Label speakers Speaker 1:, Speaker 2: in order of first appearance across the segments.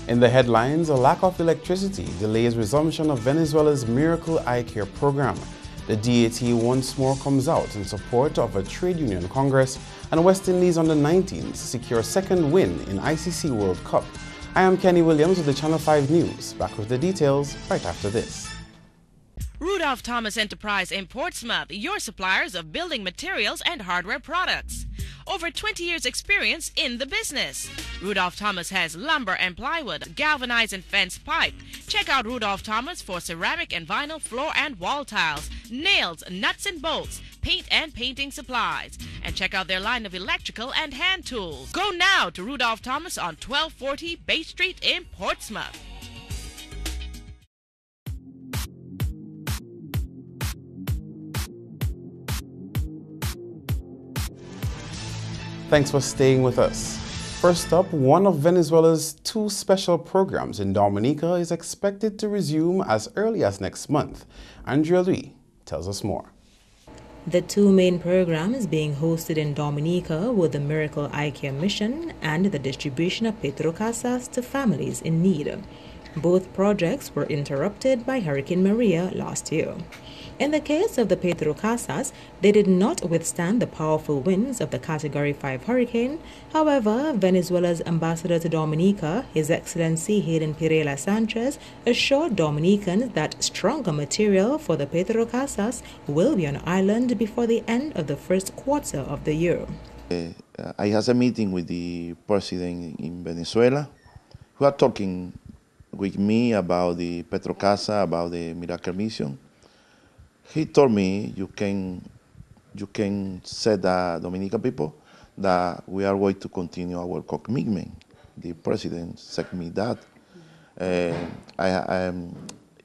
Speaker 1: In the headlines, a lack of electricity delays resumption of Venezuela's Miracle Eye Care program. The DAT once more comes out in support of a trade union congress, and West Indies under 19s secure second win in ICC World Cup. I am Kenny Williams with the Channel 5 News. Back with the details right after this.
Speaker 2: Rudolph Thomas Enterprise in Portsmouth, your suppliers of building materials and hardware products. Over 20 years experience in the business. Rudolph Thomas has lumber and plywood, galvanized and fenced pipe. Check out Rudolph Thomas for ceramic and vinyl floor and wall tiles, nails, nuts and bolts, paint and painting supplies. And check out their line of electrical and hand tools. Go now to Rudolph Thomas on 1240 Bay Street in Portsmouth.
Speaker 1: Thanks for staying with us. First up, one of Venezuela's two special programs in Dominica is expected to resume as early as next month. Andrea Louis tells us more.
Speaker 3: The two main programs being hosted in Dominica were the Miracle Eye Care Mission and the distribution of Petrocasas to families in need. Both projects were interrupted by Hurricane Maria last year. In the case of the Petrocasas, they did not withstand the powerful winds of the Category 5 hurricane. However, Venezuela's ambassador to Dominica, His Excellency Hayden Pereira Sanchez, assured Dominicans that stronger material for the Petrocasas will be on island before the end of the first quarter of the year.
Speaker 4: I had a meeting with the president in Venezuela, who are talking with me about the Petrocasa, about the Miracle Mission. He told me you can say the Dominican people that we are going to continue our commitment. The president said me that. In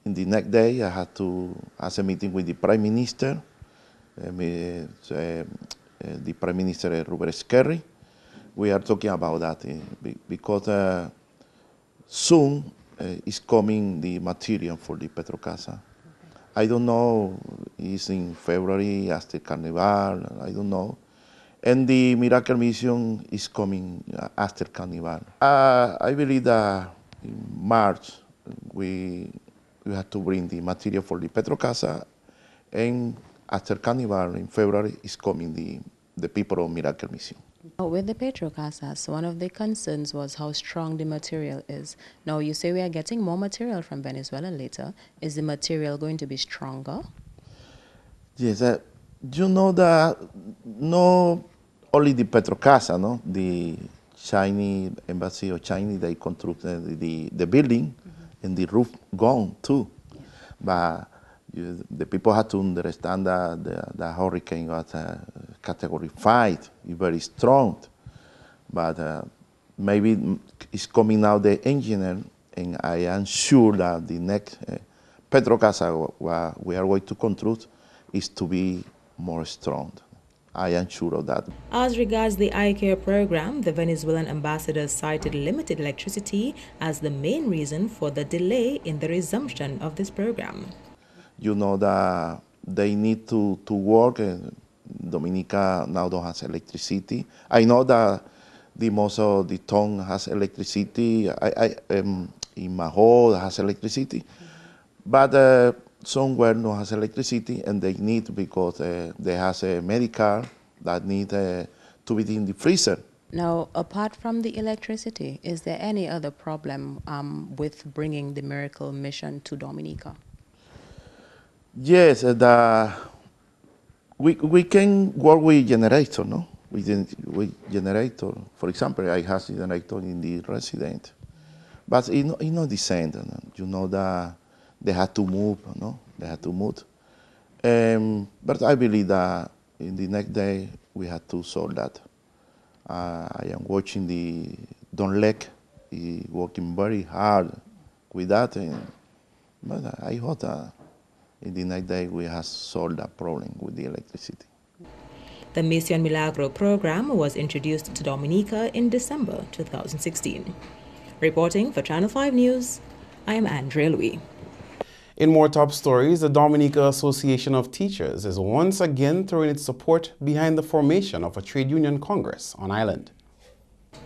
Speaker 4: the next day, I had to have a meeting with the Prime Minister, the Prime Minister Robert Skerry. We are talking about that because soon is coming the material for the Petrocasa. I don't know, it's in February, after Carnival, I don't know. And the Miracle Mission is coming after Carnival. I believe that in March, we have to bring the material for the Petrocasa, and after Carnival in February is coming the people of Miracle Mission.
Speaker 5: With the Petrocasas, one of the concerns was how strong the material is. Now, you say we are getting more material from Venezuela later. Is the material going to be stronger?
Speaker 4: Yes, you know that not only the Petrocasa, no? The Chinese embassy of China, they constructed the building and the roof gone too. Yeah. But the people have to understand that the hurricane was Category 5, very strong. But maybe it's coming now the engineer, and I am sure that the next Petrocasa we are going to construct is to be more strong. I am sure of that.
Speaker 3: As regards the eye care program, the Venezuelan ambassador cited limited electricity as the main reason for the delay in the resumption of this program.
Speaker 4: You know that they need to work. Dominica now don't have electricity. I know that the most of the town has electricity. In Maho has electricity, but somewhere no has electricity, and they need because they have a medical that need to be in the freezer.
Speaker 5: Now, apart from the electricity, is there any other problem with bringing the Miracle Mission to Dominica?
Speaker 4: Yes, we can work with generator, no? With generator. For example, I have a generator in the residence, but it's not the same. You know that they have to move, no? They have to move. But I believe that in the next day we have to solve that. I am watching the Don Lek. He working very hard with that, but I hope that in the next day we have solved that problem with the electricity.
Speaker 3: The Misión Milagro program was introduced to Dominica in December 2016. Reporting for Channel 5 News, I am Andrea Louis.
Speaker 1: In more top stories, the Dominica Association of Teachers is once again throwing its support behind the formation of a trade union congress on island.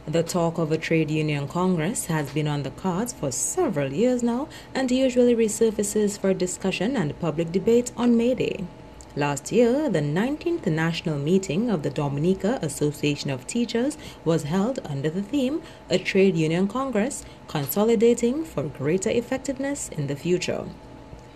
Speaker 3: The talk of a trade union congress has been on the cards for several years now and usually resurfaces for discussion and public debate on May Day. Last year, the 19th National Meeting of the Dominica Association of Teachers was held under the theme, A Trade Union Congress, Consolidating for Greater Effectiveness in the Future.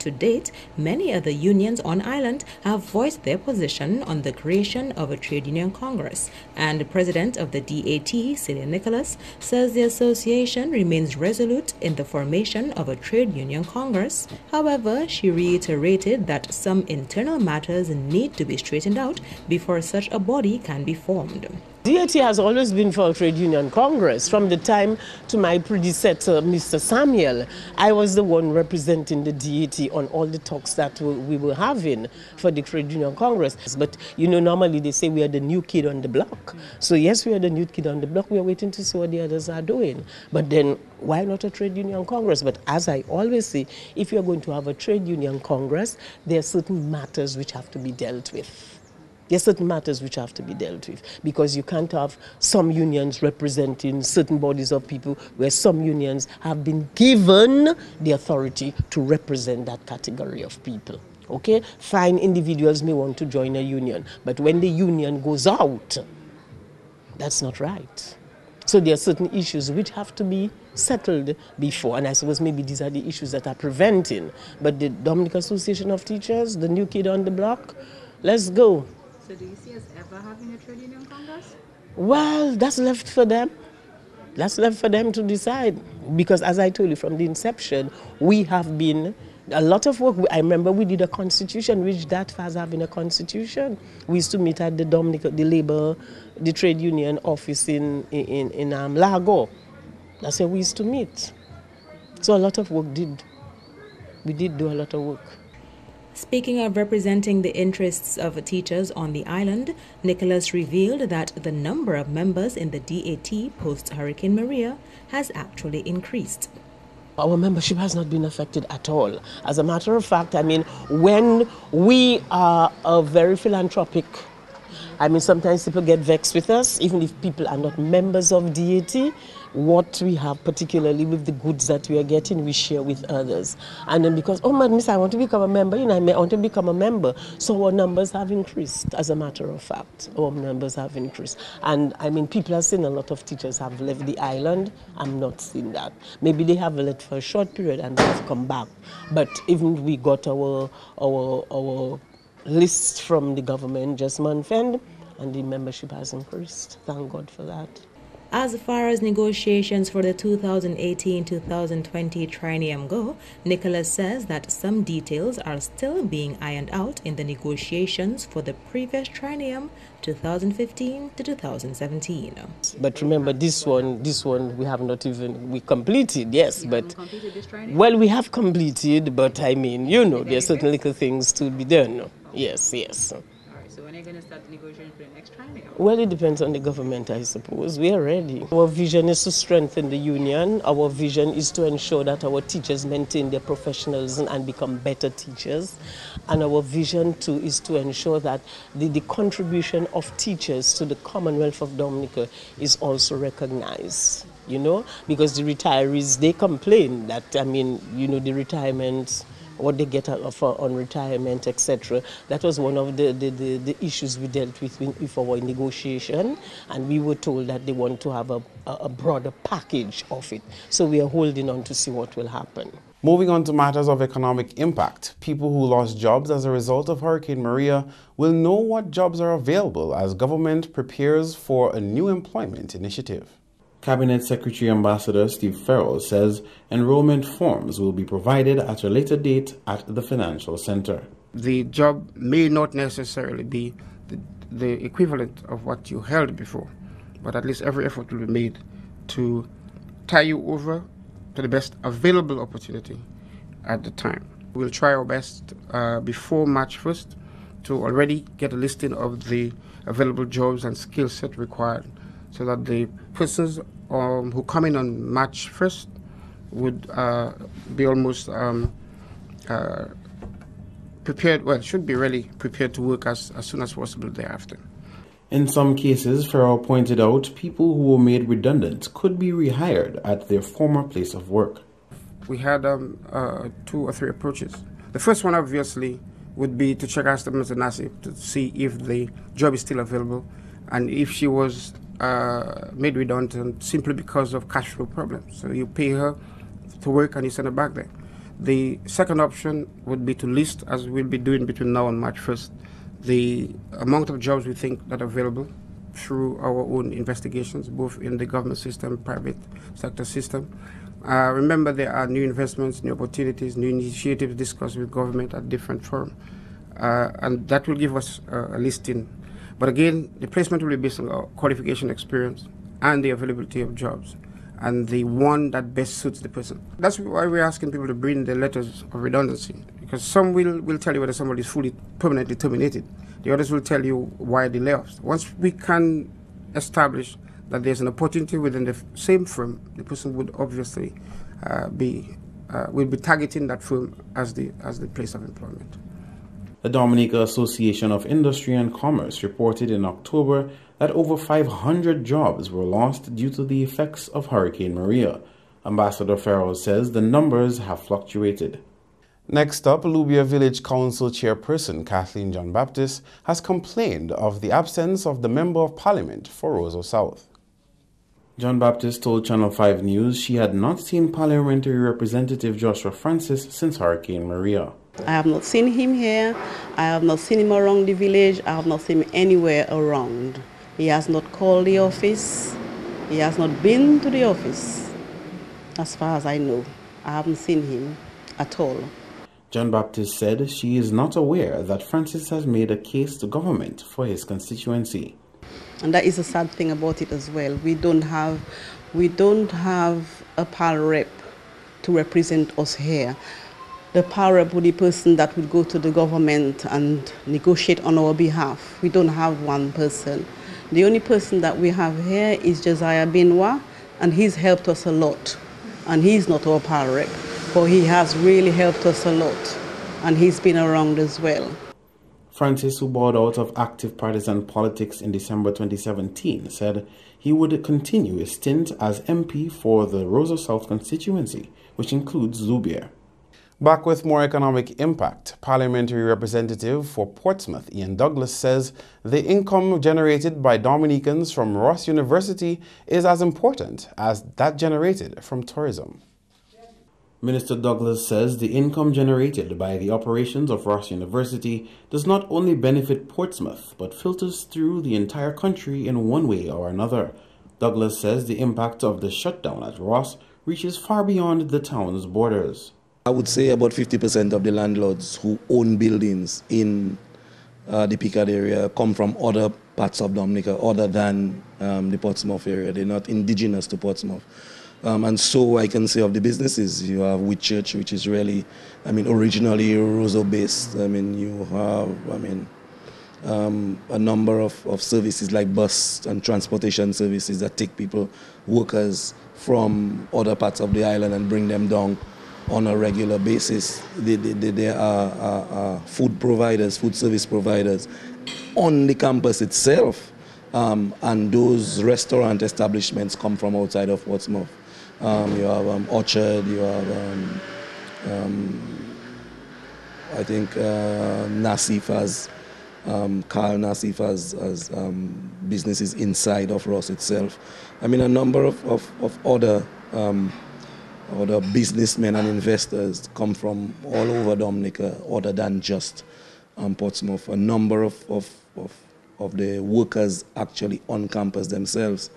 Speaker 3: To date, many other unions on island have voiced their position on the creation of a trade union congress, and the president of the DAT, Celia Nicholas, says the association remains resolute in the formation of a trade union congress. However, she reiterated that some internal matters need to be straightened out before such a body can be formed.
Speaker 6: DAT has always been for a trade union congress. From the time to my predecessor, Mr. Samuel, I was the one representing the DAT on all the talks that we were having for the trade union congress. But you know, normally they say we are the new kid on the block. So yes, we are the new kid on the block. We are waiting to see what the others are doing. But then why not a trade union congress? But as I always say, if you're going to have a trade union congress, there are certain matters which have to be dealt with. There are certain matters which have to be dealt with, because you can't have some unions representing certain bodies of people where some unions have been given the authority to represent that category of people. Okay? Fine, individuals may want to join a union, but when the union goes out, that's not right. So there are certain issues which have to be settled before, and I suppose maybe these are the issues that are preventing. But the Dominica Association of Teachers, the new kid on the block, let's go.
Speaker 7: So do you see us ever having a trade union congress?
Speaker 6: Well, that's left for them. That's left for them to decide. Because as I told you from the inception, we have been a lot of work. I remember we did a constitution, which that has having a constitution. We used to meet at the Dominica, the trade union office in Lago. That's where we used to meet. So a lot of work we did do a lot of work.
Speaker 3: Speaking of representing the interests of teachers on the island, Nicholas revealed that the number of members in the DAT post-Hurricane Maria has actually increased.
Speaker 6: Our membership has not been affected at all. As a matter of fact, I mean, when we are a very philanthropic, I mean, sometimes people get vexed with us, even if people are not members of DAT. What we have, particularly with the goods that we are getting, we share with others. And then because, oh, miss, I want to become a member, you know, I want to become a member. So our numbers have increased, as a matter of fact. Our numbers have increased. And I mean, people are saying a lot of teachers have left the island. I'm not seeing that. Maybe they have left for a short period and they've come back. But even we got our list from the government just month end, and the membership has increased. Thank God for that.
Speaker 3: As far as negotiations for the 2018-2020 triennium go, Nicholas says that some details are still being ironed out in the negotiations for the previous triennium, 2015 to 2017.
Speaker 6: But remember, this one we have not even, we completed, yes,
Speaker 7: you
Speaker 6: but,
Speaker 7: completed this triennium?
Speaker 6: well, we have completed, but I mean, you know, there are certain little things to be done. Yes, yes.
Speaker 7: So when are you going to start the negotiation for the next triennium?
Speaker 6: Well, it depends on the government, I suppose. We are ready. Our vision is to strengthen the union. Our vision is to ensure that our teachers maintain their professionalism and become better teachers. And our vision, too, is to ensure that the contribution of teachers to the Commonwealth of Dominica is also recognized, you know, because the retirees, they complain that, I mean, you know, the retirement, what they get on retirement, etc. That was one of the issues we dealt with our negotiation, and we were told that they want to have a broader package of it. So we are holding on to see what will happen.
Speaker 1: Moving on to matters of economic impact, people who lost jobs as a result of Hurricane Maria will know what jobs are available as government prepares for a new employment initiative. Cabinet Secretary Ambassador Steve Farrell says enrollment forms will be provided at a later date at the Financial Center.
Speaker 8: The job may not necessarily be the equivalent of what you held before, but at least every effort will be made to tie you over to the best available opportunity at the time. We'll try our best before March 1st to already get a listing of the available jobs and skill set required, so that the persons who come in on March 1st would be almost prepared, well, should be really prepared to work as soon as possible thereafter.
Speaker 1: In some cases, Farrell pointed out people who were made redundant could be rehired at their former place of work.
Speaker 8: We had 2 or 3 approaches. The first one, obviously, would be to check our statements of NASIP to see if the job is still available and if she was made redundant simply because of cash flow problems. So you pay her to work and you send her back there. The second option would be to list, as we'll be doing between now and March 1st, the amount of jobs we think that are available through our own investigations, both in the government system, private sector system. Remember, there are new investments, new opportunities, new initiatives discussed with government at different forums, and that will give us a listing. But again, the placement will be based on our qualification, experience, and the availability of jobs, and the one that best suits the person. That's why we're asking people to bring the letters of redundancy, because some will tell you whether somebody is fully permanently terminated. The others will tell you why the layoffs. Once we can establish that there's an opportunity within the same firm, the person would obviously will be targeting that firm as the place of employment.
Speaker 1: The Dominica Association of Industry and Commerce reported in October that over 500 jobs were lost due to the effects of Hurricane Maria. Ambassador Farrell says the numbers have fluctuated. Next up, Lubia Village Council Chairperson Kathleen John Baptist has complained of the absence of the Member of Parliament for Roseau South. John Baptist told Channel 5 News she had not seen Parliamentary Representative Joshua Francis since Hurricane Maria.
Speaker 9: I have not seen him here. I have not seen him around the village. I have not seen him anywhere around. He has not called the office. He has not been to the office. As far as I know, I haven't seen him at all.
Speaker 1: John Baptist said she is not aware that Francis has made a case to government for his constituency.
Speaker 9: And that is a sad thing about it as well. We don't have a PAL rep to represent us here. The PAL rep would be the person that would go to the government and negotiate on our behalf. We don't have one person. The only person that we have here is Josiah Binwa, and he's helped us a lot. And he's not our PAL rep, but he has really helped us a lot. And he's been around as well.
Speaker 1: Francis, who bowed out of active partisan politics in December 2017, said he would continue his stint as MP for the Roseau South constituency, which includes Lubia. Back with more economic impact, Parliamentary Representative for Portsmouth, Ian Douglas, says the income generated by Dominicans from Ross University is as important as that generated from tourism. Minister Douglas says the income generated by the operations of Ross University does not only benefit Portsmouth, but filters through the entire country in one way or another. Douglas says the impact of the shutdown at Ross reaches far beyond the town's borders.
Speaker 10: I would say about 50% of the landlords who own buildings in the Picard area come from other parts of Dominica other than the Portsmouth area. They're not indigenous to Portsmouth. And so I can say of the businesses, you have Whitchurch, which is really, originally Roseau based. You have, a number of services like bus and transportation services that take people, workers from other parts of the island and bring them down on a regular basis. There are food providers, food service providers on the campus itself, and those restaurant establishments come from outside of Portsmouth. You have Orchard, you have, I think, Nassif has, Carl Nassif has businesses inside of Ross itself. A number of other businessmen and investors come from all over Dominica other than just Portsmouth. A number of the workers actually on campus themselves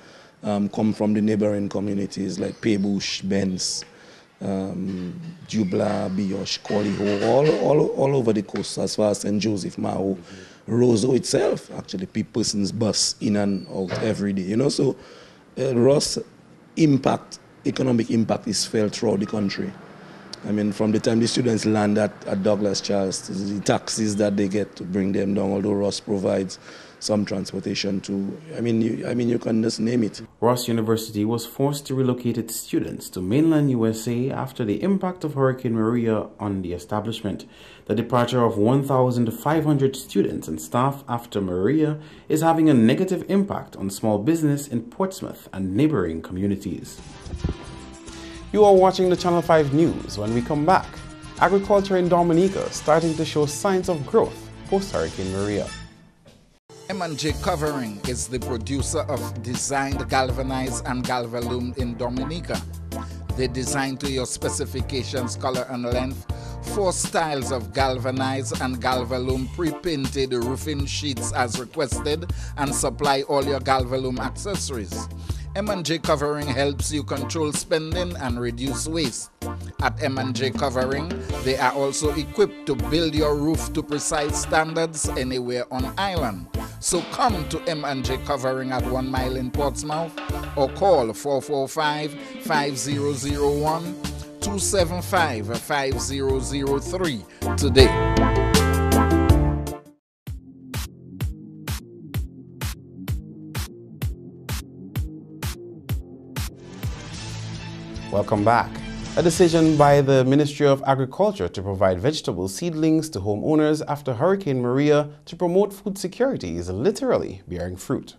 Speaker 10: come from the neighboring communities like Paybush, Benz, Jubla, Biosh, Collyho, all over the coast as far as St. Joseph, Mao, Roseau itself, actually persons bus in and out every day. So Ross economic impact is felt throughout the country. From the time the students land at Douglas Charles, the taxis that they get to bring them down, although Ross provides some transportation to, I mean, you can just name it.
Speaker 1: Ross University was forced to relocate its students to mainland USA after the impact of Hurricane Maria on the establishment. The departure of 1,500 students and staff after Maria is having a negative impact on small business in Portsmouth and neighboring communities. You are watching the Channel 5 News. When we come back, agriculture in Dominica starting to show signs of growth post-Hurricane Maria.
Speaker 11: M&J Covering is the producer of designed galvanized and galvalume in Dominica. They design to your specifications, color and length, 4 styles of galvanized and galvalume pre-painted roofing sheets as requested, and supply all your galvalume accessories. M&J Covering helps you control spending and reduce waste. At M&J Covering, they are also equipped to build your roof to precise standards anywhere on island. So come to M&J Covering at 1 Mile in Portsmouth or call 445-5001, 275-5003 today.
Speaker 1: Welcome back. A decision by the Ministry of Agriculture to provide vegetable seedlings to homeowners after Hurricane Maria to promote food security is literally bearing fruit.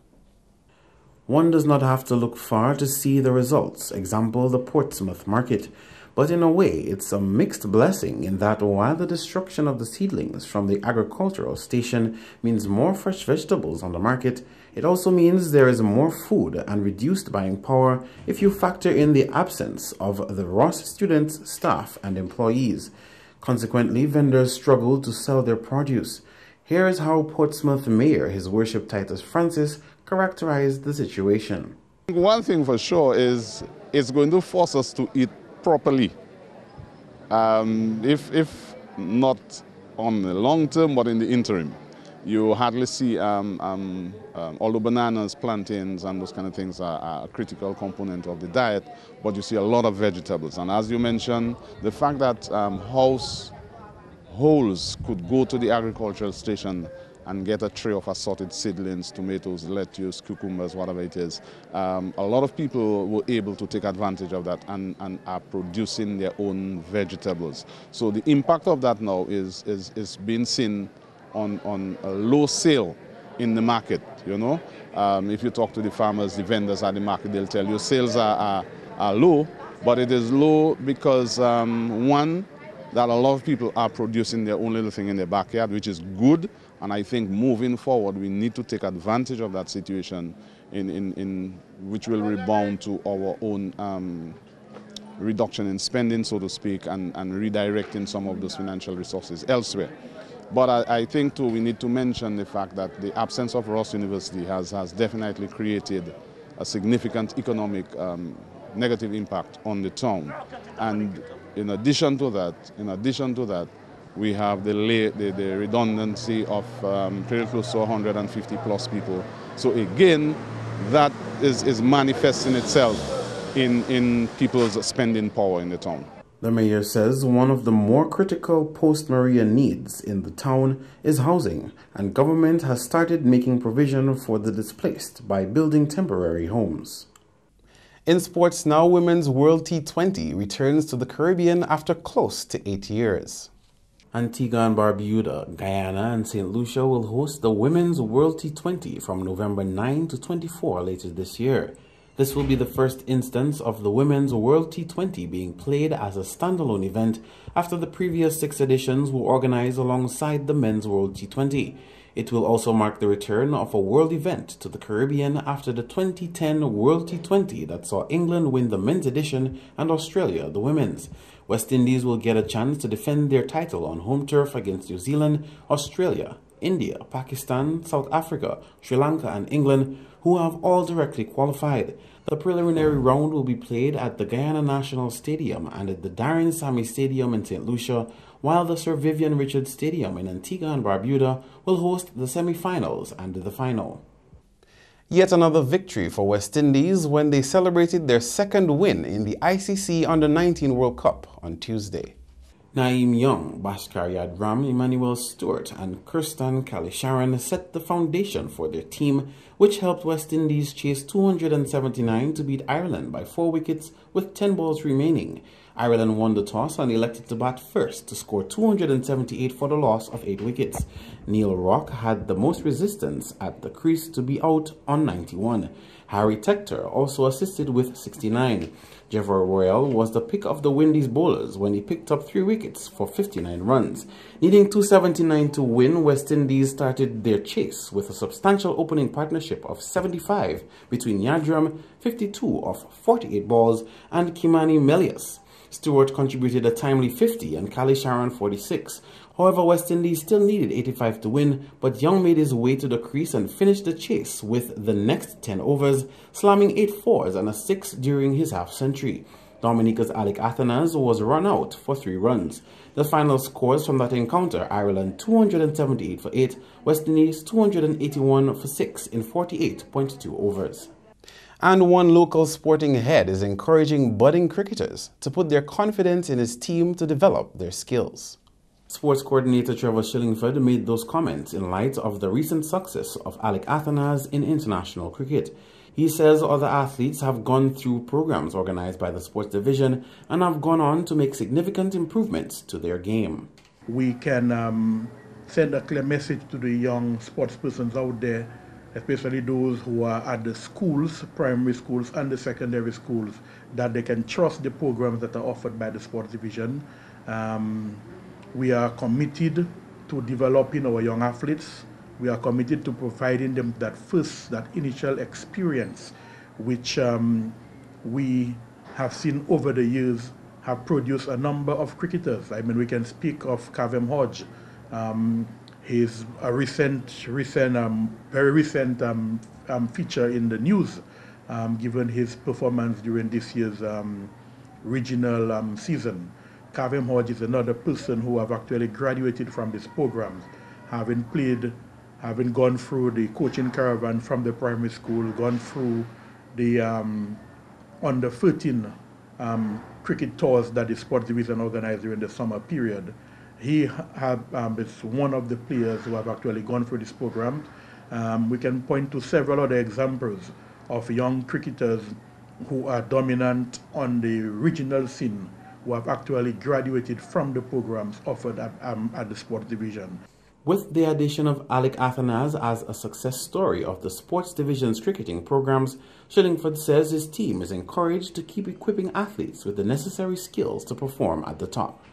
Speaker 1: One does not have to look far to see the results. Example, the Portsmouth market. But in a way, it's a mixed blessing in that while the destruction of the seedlings from the agricultural station means more fresh vegetables on the market, it also means there is more food and reduced buying power if you factor in the absence of the Ross students, staff, and employees. Consequently, vendors struggle to sell their produce. Here is how Portsmouth Mayor, His Worship Titus Francis, characterized the situation.
Speaker 12: One thing for sure is it's going to force us to eat properly. If not on the long term, but in the interim, you hardly see, although bananas, plantains, and those kind of things are a critical component of the diet, but you see a lot of vegetables. And as you mentioned, the fact that households could go to the agricultural station and get a tray of assorted seedlings, tomatoes, lettuce, cucumbers, whatever it is. A lot of people were able to take advantage of that and are producing their own vegetables. So the impact of that now is being seen on a low sale in the market, you know. If you talk to the farmers, the vendors at the market, they'll tell you sales are low, but it is low because, one, that a lot of people are producing their own little thing in their backyard, which is good. And I think moving forward, we need to take advantage of that situation in which will rebound to our own reduction in spending, so to speak, and redirecting some of those financial resources elsewhere. But I think, too, we need to mention the fact that the absence of Ross University has definitely created a significant economic negative impact on the town. And in addition to that, we have the redundancy of pretty close to 150 plus people. So again, that is manifesting itself in people's spending power in the town.
Speaker 1: The mayor says one of the more critical post-Maria needs in the town is housing, and government has started making provision for the displaced by building temporary homes. In sports now, Women's World T20 returns to the Caribbean after close to 8 years. Antigua and Barbuda, Guyana, and St. Lucia will host the Women's World T20 from November 9 to 24 later this year. This will be the first instance of the Women's World T20 being played as a standalone event after the previous 6 editions were organized alongside the Men's World T20. It will also mark the return of a world event to the Caribbean after the 2010 World T20 that saw England win the men's edition and Australia the women's. West Indies will get a chance to defend their title on home turf against New Zealand, Australia, India, Pakistan, South Africa, Sri Lanka, and England, who have all directly qualified. The preliminary round will be played at the Guyana National Stadium and at the Darren Sammy Stadium in St. Lucia, while the Sir Vivian Richards Stadium in Antigua and Barbuda will host the semi-finals and the final. Yet another victory for West Indies when they celebrated their second win in the ICC Under-19 World Cup on Tuesday. Naeem Young, Bhaskar Yadram, Emmanuel Stewart and Kirsten Kalisharan set the foundation for their team, which helped West Indies chase 279 to beat Ireland by 4 wickets with 10 balls remaining. Ireland won the toss and elected to bat first to score 278 for the loss of 8 wickets. Neil Rock had the most resistance at the crease to be out on 91. Harry Tector also assisted with 69. Jeffrey Royal was the pick of the Windies bowlers when he picked up 3 wickets for 59 runs. Needing 279 to win, West Indies started their chase with a substantial opening partnership of 75 between Yadram, 52 of 48 balls, and Kimani Melius. Stewart contributed a timely 50 and Kalisharan 46. However, West Indies still needed 85 to win, but Young made his way to the crease and finished the chase with the next 10 overs, slamming 8 fours and a 6 during his half-century. Dominica's Alec Athanas was run out for 3 runs. The final scores from that encounter: Ireland 278 for 8, West Indies 281 for 6 in 48.2 overs. And one local sporting head is encouraging budding cricketers to put their confidence in his team to develop their skills. Sports coordinator Trevor Shillingford made those comments in light of the recent success of Alec Athanas in international cricket. He says other athletes have gone through programs organized by the sports division and have gone on to make significant improvements to their game.
Speaker 13: We can send a clear message to the young sports persons out there, especially those who are at the schools, primary schools and the secondary schools, that they can trust the programs that are offered by the sports division. We are committed to developing our young athletes. We are committed to providing them that initial experience, which we have seen over the years have produced a number of cricketers. I mean, we can speak of Kavem Hodge. He's a very recent feature in the news, given his performance during this year's regional season. Kavem Hodge is another person who have actually graduated from this program, having gone through the coaching caravan from the primary school, gone through the under 13 cricket tours that the sports division organized during the summer period. He is one of the players who have actually gone through this program. We can point to several other examples of young cricketers who are dominant on the regional scene, who have actually graduated from the programs offered at the sports division.
Speaker 1: With the addition of Alec Athanas as a success story of the sports division's cricketing programs, Shillingford says his team is encouraged to keep equipping athletes with the necessary skills to perform at the top.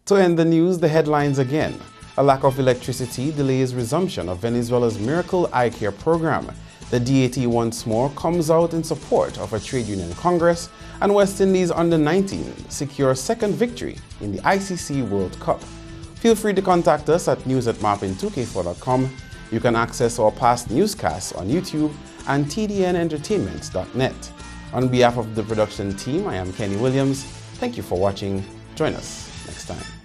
Speaker 1: To end the news, the headlines again. A lack of electricity delays resumption of Venezuela's Miracle Eye Care program. The DAT once more comes out in support of a trade union congress, and West Indies under-19 secure second victory in the ICC World Cup. Feel free to contact us at news@marpin2k4.com. You can access our past newscasts on YouTube and tdnentertainment.net. On behalf of the production team, I am Kenny Williams. Thank you for watching. Join us next time.